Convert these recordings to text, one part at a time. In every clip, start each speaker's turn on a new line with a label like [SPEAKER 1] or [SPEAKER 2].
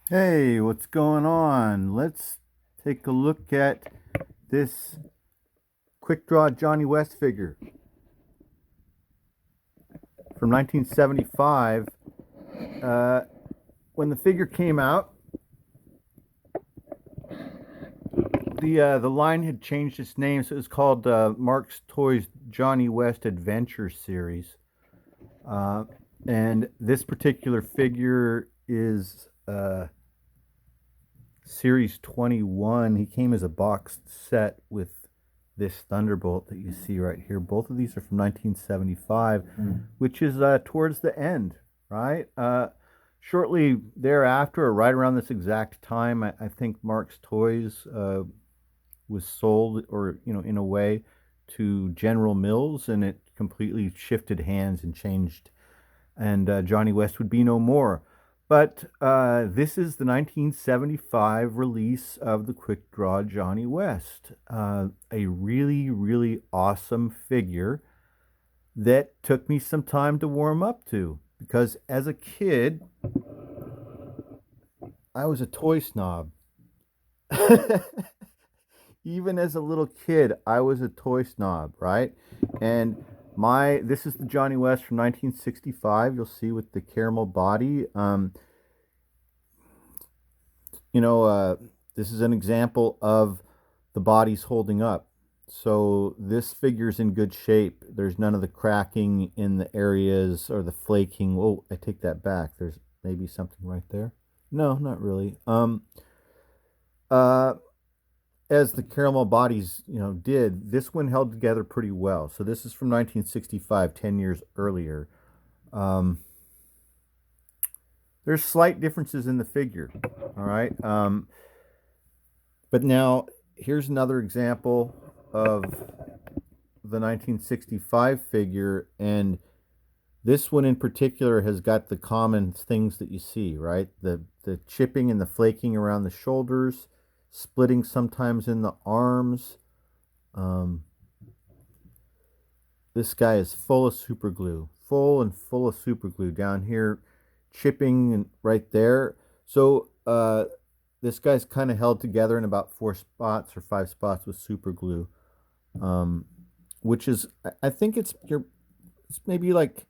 [SPEAKER 1] Hey, what's going on? Let's take a look at this quick draw Johnny West figure from 1975. Uh, when the figure came out, the line had changed its name, so it was called Marx Toys Johnny West Adventure Series. Uh, and this particular figure is Series 21. He came as a boxed set with this Thunderbolt that you see right here. Both of these are from 1975, which is towards the end, right? Shortly thereafter, or right around this exact time, I think Mark's Toys was sold, or in a way, to General Mills, and it completely shifted hands and changed, and Johnny West would be no more. But this is the 1975 release of the Quick Draw Johnny West. A really, really awesome figure that took me some time to warm up to, because as a kid, I was a toy snob. Even as a little kid, I was a toy snob, right? And this is the Johnny West from 1965. You'll see with the caramel body. You know, uh, this is an example of the body's holding up. So this figure's in good shape. There's none of the cracking in the areas or the flaking. Oh, I take that back. There's maybe something right there. No, not really. Uh, as the caramel bodies, did, this one held together pretty well. So this is from 1965, 10 years earlier. Um, there's slight differences in the figure. All right. But now here's another example of the 1965 figure, and this one in particular has got the common things that you see, right? The chipping and the flaking around the shoulders, splitting sometimes in the arms. Um, this guy is full of super glue, full of super glue down here, chipping and right there. So this guy's kind of held together in about 4 spots or 5 spots with super glue, um, which is, I think it's maybe like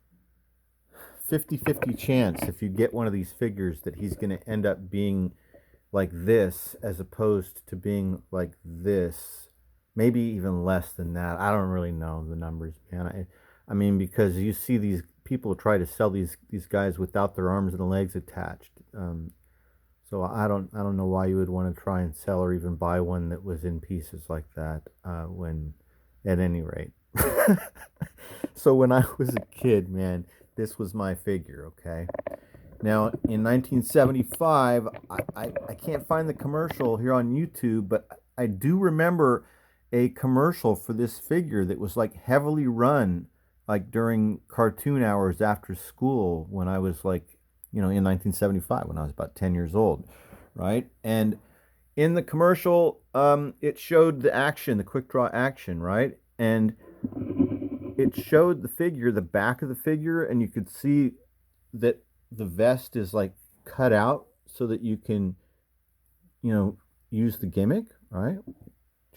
[SPEAKER 1] 50-50 chance, if you get one of these figures, that he's going to end up being like this as opposed to being like this. Maybe even less than that. I don't really know the numbers, man. I mean, because you see these people try to sell these guys without their arms and legs attached. So I don't know why you would want to try and sell or even buy one that was in pieces like that. When, at any rate. So when I was a kid, man, this was my figure. Okay. Now in 1975, I can't find the commercial here on YouTube, but I do remember a commercial for this figure that was like heavily run, like during cartoon hours after school, when I was like, in 1975, when I was about 10 years old, right? And in the commercial, it showed the action, the quick draw action, right? And it showed the figure, the back of the figure, and you could see that the vest is like cut out so that you can, you know, use the gimmick, right?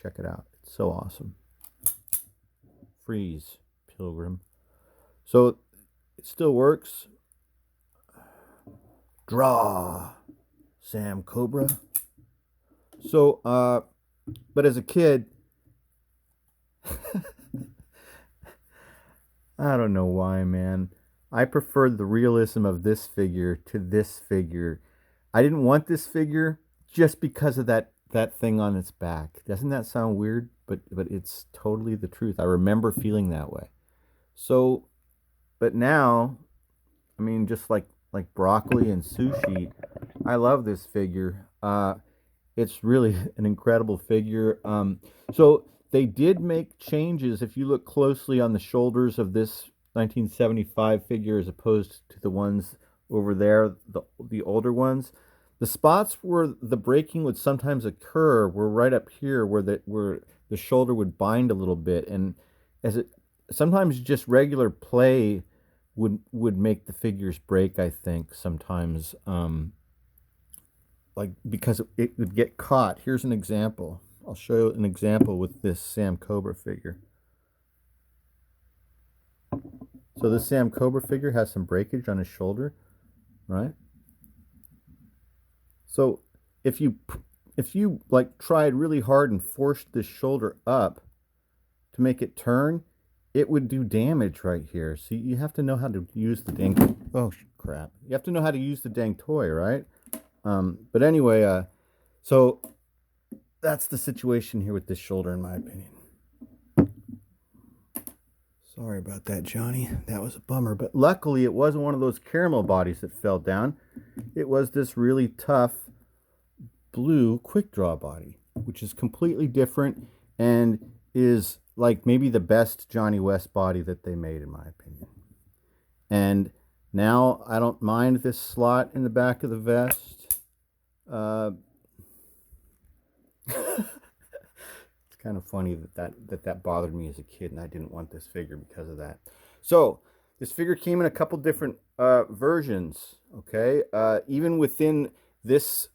[SPEAKER 1] Check it out. It's so awesome. Freeze, Pilgrim. So it still works. Draw, Sam Cobra. So, but as a kid, I don't know why, man. I preferred the realism of this figure to this figure. I didn't want this figure just because of that thing on its back. Doesn't that sound weird? But it's totally the truth. I remember feeling that way. So, but now, I mean, just like broccoli and sushi, I love this figure. It's really an incredible figure. So they did make changes. If you look closely on the shoulders of this 1975 figure as opposed to the ones over there, the older ones, the spots where the breaking would sometimes occur were right up here, where the shoulder would bind a little bit, and as it sometimes just regular play would make the figures break. I think sometimes. like because it would get caught. Here's an example. I'll show you an example with this Sam Cobra figure. So this Sam Cobra figure has some breakage on his shoulder, right? So if you like tried really hard and forced this shoulder up to make it turn, it would do damage right here. So you have to know how to use the dang, oh crap. You have to know how to use the dang toy, right? But anyway, so that's the situation here with this shoulder, in my opinion. Sorry about that, Johnny. That was a bummer. But luckily, it wasn't one of those caramel bodies that fell down. It was this really tough blue quick draw body, which is completely different and is like maybe the best Johnny West body that they made, in my opinion. And now I don't mind this slot in the back of the vest. It's kind of funny that bothered me as a kid, and I didn't want this figure because of that. So this figure came in a couple different versions. Okay, even within this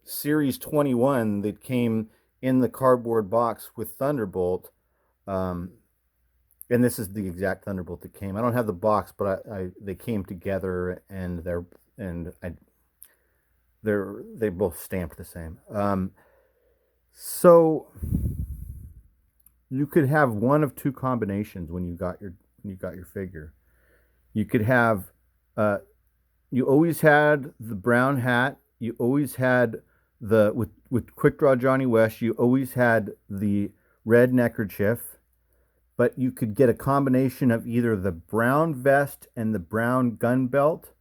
[SPEAKER 1] Series 21 that came in the cardboard box with Thunderbolt, and this is the exact Thunderbolt that came. I don't have the box, but they came together, and they both stamped the same. So you could have one of two combinations when you got your figure. You could have you always had the brown hat. You always had with Quick Draw Johnny West. You always had the red neckerchief, but you could get a combination of either the brown vest and the brown gun belt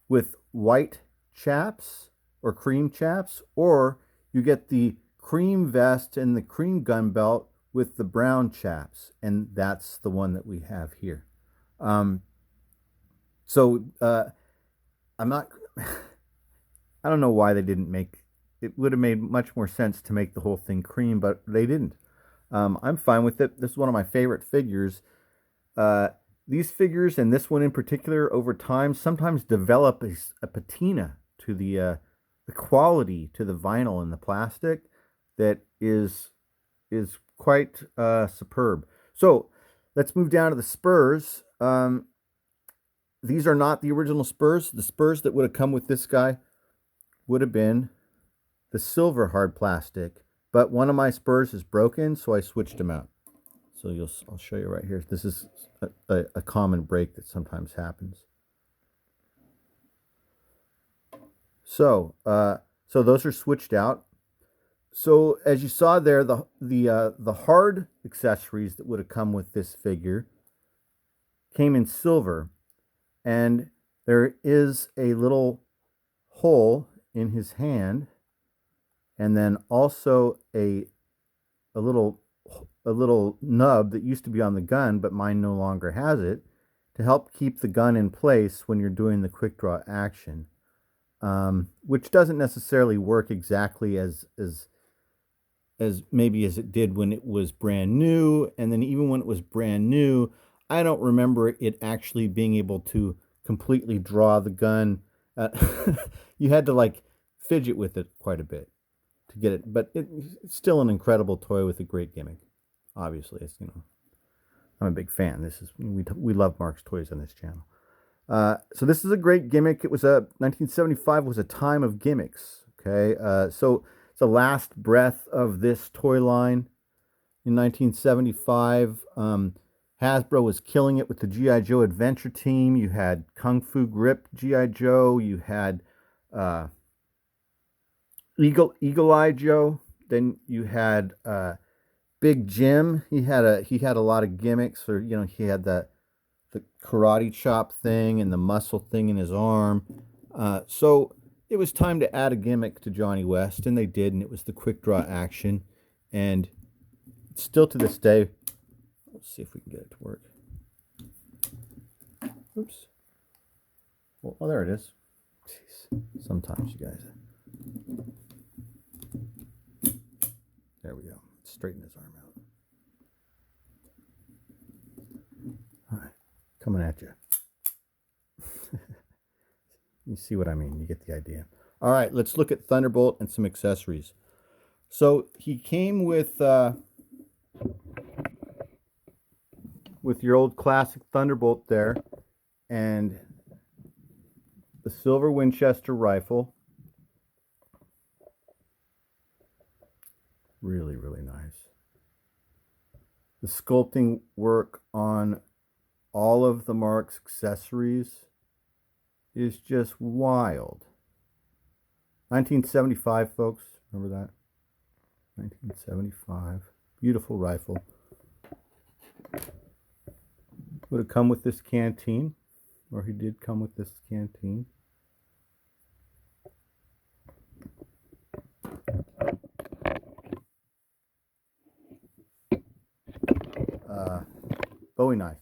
[SPEAKER 1] with white chaps or cream chaps, or you get the cream vest and the cream gun belt with the brown chaps, and that's the one that we have here. So I'm not. I don't know why they didn't make. It would have made much more sense to make the whole thing cream, but they didn't. I'm fine with it. This is one of my favorite figures. These figures, and this one in particular, over time sometimes develop a patina to the quality to the vinyl and the plastic that is quite superb. So let's move down to the spurs. These are not the original spurs. The spurs that would have come with this guy would have been the silver hard plastic, but one of my spurs is broken, so I switched them out. So I'll show you right here. This is a common break that sometimes happens. So those are switched out. So as you saw there, the hard accessories that would have come with this figure came in silver, and there is a little hole in his hand, and then also a little nub that used to be on the gun, but mine no longer has it, to help keep the gun in place when you're doing the quick draw action, which doesn't necessarily work exactly as maybe as it did when it was brand new. And then even when it was brand new, I don't remember it actually being able to completely draw the gun. You had to like fidget with it quite a bit to get it, but it's still an incredible toy with a great gimmick. Obviously, it's, I'm a big fan. We love Marx toys on this channel. So this is a great gimmick. It was 1975 was a time of gimmicks. Okay, so it's the last breath of this toy line. In 1975, Hasbro was killing it with the G.I. Joe Adventure Team. You had Kung Fu Grip G.I. Joe. You had Eagle Eye Joe. Then you had Big Jim. He had a lot of gimmicks. Or he had the karate chop thing and the muscle thing in his arm. So it was time to add a gimmick to Johnny West, and they did, and it was the quick draw action. And still to this day, let's see if we can get it to work. Oops. Well, oh, there it is. Jeez. Sometimes, you guys. There we go. Straighten his arm out. All right. Coming at you. You see what I mean. You get the idea. All right, let's look at Thunderbolt and some accessories. So he came with your old classic Thunderbolt there, and the silver Winchester rifle. Really, really nice. The sculpting work on all of the Marx accessories is just wild. 1975, folks. Remember that? 1975. Beautiful rifle. Would have come with this canteen, or he did come with this canteen. Bowie knife.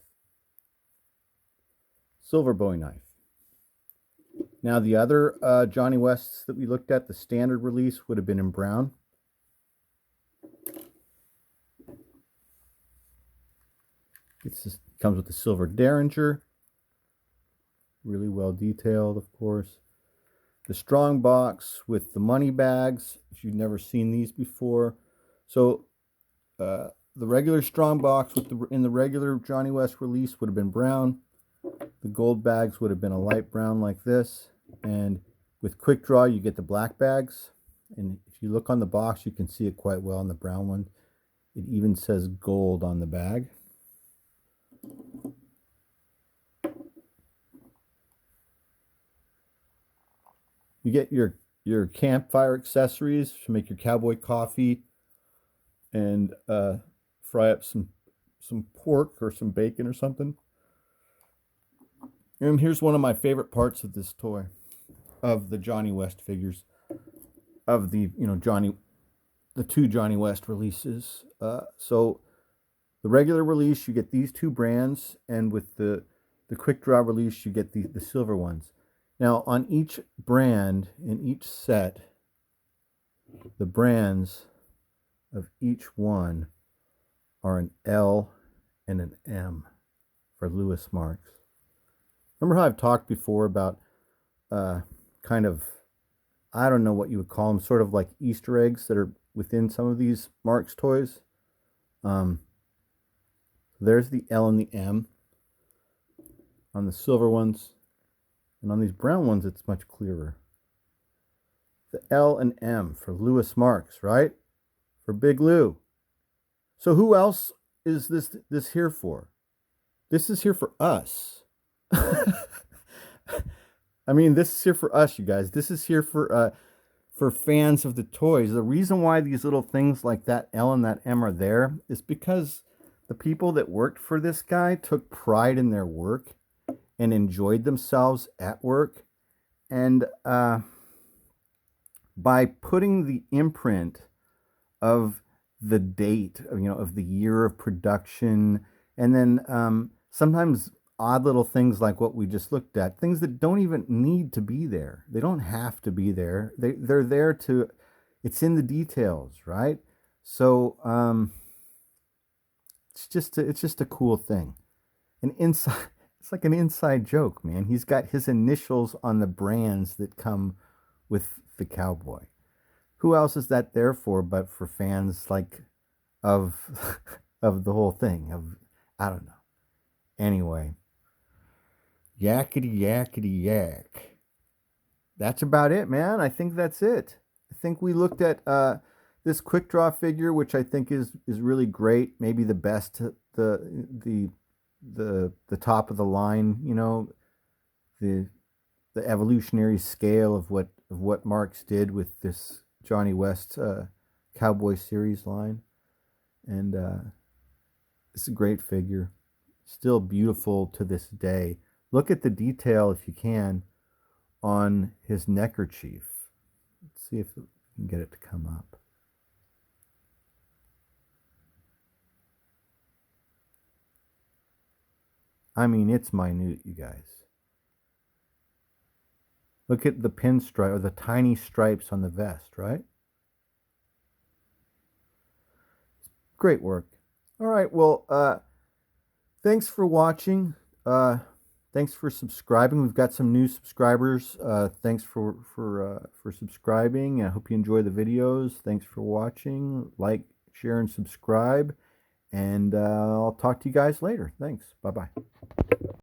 [SPEAKER 1] Silver Bowie knife. Now, the other Johnny Wests that we looked at, the standard release, would have been in brown. It comes with the silver Derringer. Really well detailed, of course. The strong box with the money bags, if you've never seen these before. So, the regular strong box in the regular Johnny West release would have been brown. The gold bags would have been a light brown like this. And with Quick Draw, you get the black bags. And if you look on the box, you can see it quite well on the brown one. It even says gold on the bag. You get your campfire accessories to make your cowboy coffee and fry up some pork or some bacon or something. And here's one of my favorite parts of this toy, of the Johnny West figures, of the the two Johnny West releases. So the regular release, you get these two brands, and with the Quick Draw release, you get the silver ones. Now, on each brand, in each set, the brands of each one are an L and an M for Lewis Marx. Remember how I've talked before about kind of, I don't know what you would call them, sort of like Easter eggs that are within some of these Marx toys? There's the L and the M on the silver ones. And on these brown ones, it's much clearer. The L and M for Lewis Marx, right? For Big Lou. So who else is this here for? This is here for us. I mean, this is here for us, you guys. This is here for fans of the toys. The reason why these little things like that L and that M are there is because the people that worked for this guy took pride in their work and enjoyed themselves at work. And by putting the imprint of the date, of the year of production, and then sometimes odd little things like what we just looked at, things that don't even need to be there. They don't have to be there. They're there to, it's in the details, right? So it's just a cool thing. And inside, it's like an inside joke, man. He's got his initials on the brands that come with the cowboy. Who else is that there for but for fans like of of the whole thing? I don't know. Anyway, yakety yakety yak. That's about it, man. I think that's it. I think we looked at this Quick Draw figure, which I think is really great. Maybe the best, the top of the line, the evolutionary scale of what Marx did with this Johnny West Cowboy Series line. And it's a great figure, still beautiful to this day. Look at the detail, if you can, on his neckerchief. Let's see if we can get it to come up. I mean, it's minute, you guys. Look at the pinstripe, or the tiny stripes on the vest, right? Great work. All right, well, thanks for watching. Thanks for subscribing. We've got some new subscribers. Thanks for subscribing. I hope you enjoy the videos. Thanks for watching. Like, share, and subscribe. And I'll talk to you guys later. Thanks. Bye-bye.